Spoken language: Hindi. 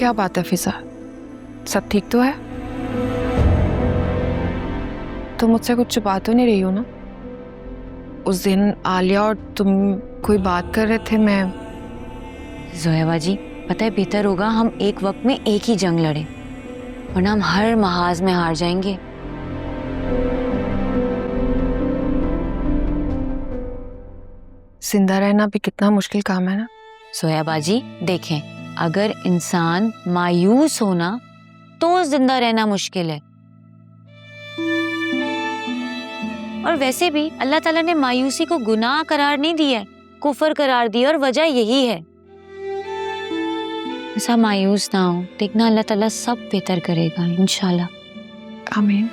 क्या बात है फिजा, सब ठीक तो है? तो मुझसे कुछ छुपा तो नहीं रही हो ना? उस दिन आलिया और तुम कोई बात कर रहे थे, मैं जोया बाजी, पता है बेहतर होगा हम एक वक्त में एक ही जंग लड़े, वरना हम हर महाज में हार जाएंगे। जिंदा रहना भी कितना मुश्किल काम है ना। जोया बाजी देखें, अगर इंसान मायूस हो ना तो जिंदा रहना मुश्किल है। और वैसे भी अल्लाह ताला ने मायूसी को गुनाह करार नहीं दिया है, कुफर करार दिया, और वजह यही है। ऐसा मायूस ना हो, देखना अल्लाह ताला सब बेहतर करेगा इंशाल्लाह। आमीन।